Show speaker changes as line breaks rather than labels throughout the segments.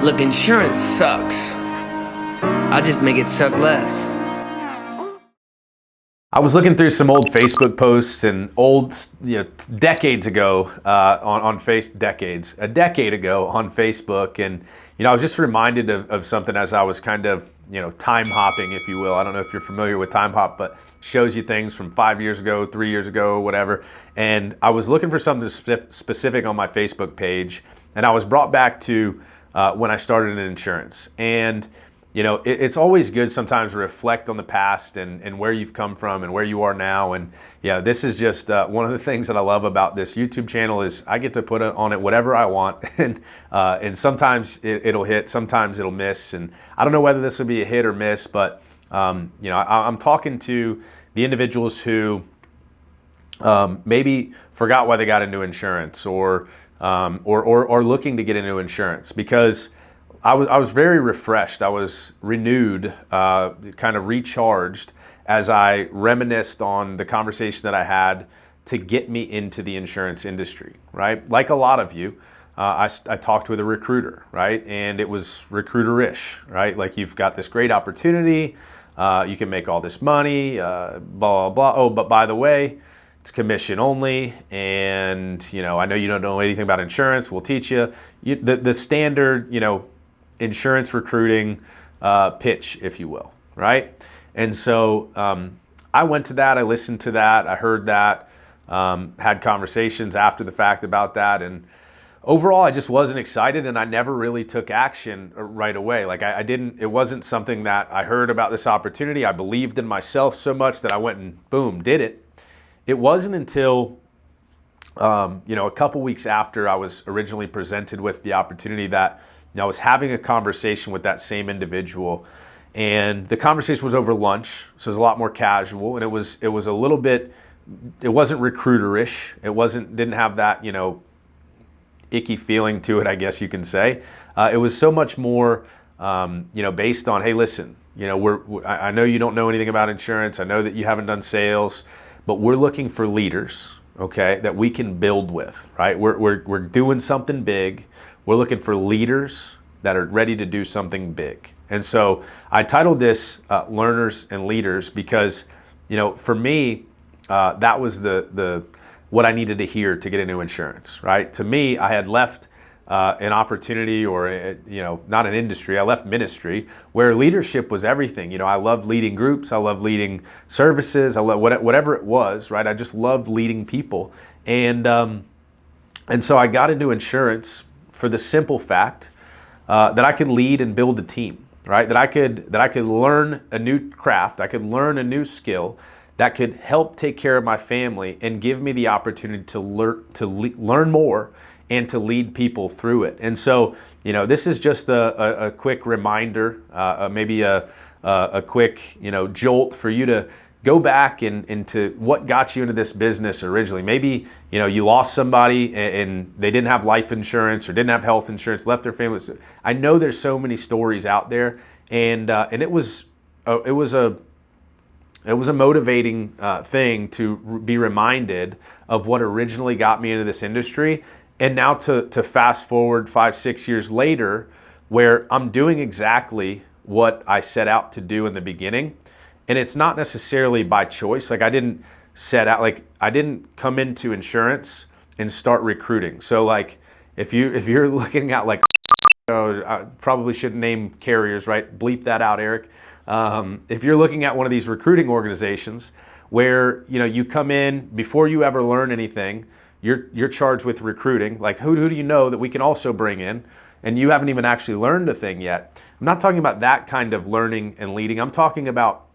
Look, insurance sucks. I'll just make it suck less.
I was looking through some old Facebook posts and old, decades ago a decade ago on Facebook, and I was just reminded of something as I was kind of time hopping, if you will. I don't know if you're familiar with time hop, but shows you things from 5 years ago, 3 years ago, whatever. And I was looking for something specific on my Facebook page, and I was brought back to when I started in insurance. And it's always good sometimes to reflect on the past and where you've come from and where you are now. And this is just one of the things that I love about this YouTube channel is I get to put on it whatever I want, and sometimes it'll hit, sometimes it'll miss. And I don't know whether this will be a hit or miss, but I'm talking to the individuals who maybe forgot why they got into insurance or looking to get into insurance, because I was very refreshed. I was renewed, kind of recharged as I reminisced on the conversation that I had to get me into the insurance industry, right? Like a lot of you, I talked with a recruiter, right? And it was recruiter-ish, right? Like, you've got this great opportunity, you can make all this money, blah, blah, blah. Oh, but by the way, it's commission only, and I know you don't know anything about insurance. We'll teach you. The standard, insurance recruiting pitch, if you will, right? And so I went to that, I listened to that, I heard that, had conversations after the fact about that, and overall I just wasn't excited, and I never really took action right away. Like, it wasn't something that I heard about this opportunity. I believed in myself so much that I went and boom, did it. It wasn't until a couple weeks after I was originally presented with the opportunity that I was having a conversation with that same individual, and the conversation was over lunch, so it was a lot more casual, and it was a little bit, it wasn't recruiterish, didn't have that icky feeling to it, I guess you can say. It was so much more based on, hey, listen, I know you don't know anything about insurance, I know that you haven't done sales, but we're looking for leaders, okay, that we can build with, right? We're doing something big. We're looking for leaders that are ready to do something big. And so I titled this Learners and Leaders because, for me, that was the what I needed to hear to get into insurance, right? To me, I had left an opportunity or, not an industry, I left ministry where leadership was everything. I loved leading groups, I loved leading services, I loved whatever it was, right? I just loved leading people. And so I got into insurance for the simple fact that I could lead and build a team, right? That I could learn a new craft, I could learn a new skill that could help take care of my family and give me the opportunity to learn more and to lead people through it. And so, this is just a quick reminder, maybe a quick, jolt for you to go back into what got you into this business originally. Maybe, you lost somebody and they didn't have life insurance or didn't have health insurance, left their family. I know there's so many stories out there, and it was a motivating thing to be reminded of what originally got me into this industry. And now to fast forward 5-6 years later, where I'm doing exactly what I set out to do in the beginning. And it's not necessarily by choice. Like, I didn't come into insurance and start recruiting. So, like, if you're looking at, like, I probably shouldn't name carriers, right? Bleep that out, Eric. If you're looking at one of these recruiting organizations where, you come in before you ever learn anything, you're charged with recruiting. Like, who do you know that we can also bring in? And you haven't even actually learned a thing yet. I'm not talking about that kind of learning and leading. I'm talking about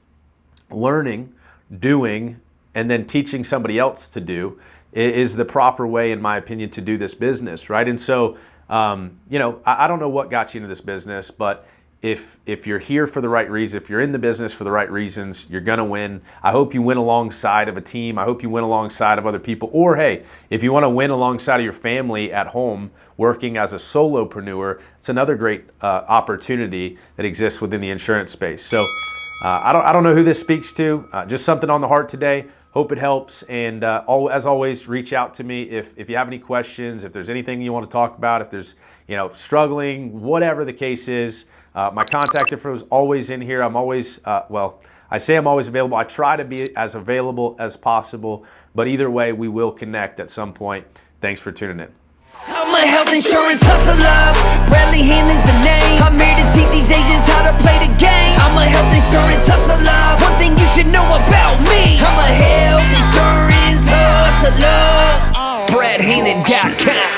learning, doing, and then teaching somebody else to do is the proper way, in my opinion, to do this business, right? And so, I don't know what got you into this business, but if you're here for the right reason, if you're in the business for the right reasons, you're gonna win. I hope you win alongside of a team. I hope you win alongside of other people. Or hey, if you wanna win alongside of your family at home, working as a solopreneur, it's another great opportunity that exists within the insurance space. So I don't know who this speaks to, just something on the heart today. Hope it helps. And as always, reach out to me if you have any questions, if there's anything you want to talk about, if there's, struggling, whatever the case is. My contact info is always in here. I'm always, I say I'm always available. I try to be as available as possible, but either way, we will connect at some point. Thanks for tuning in.
I'm a health insurance hustler. Bradley Hannon's the name. I'm here to teach these agents how to play the game. I'm a health insurance hustler. One thing you should know about me, I'm a health insurance hustler. BradHannon.com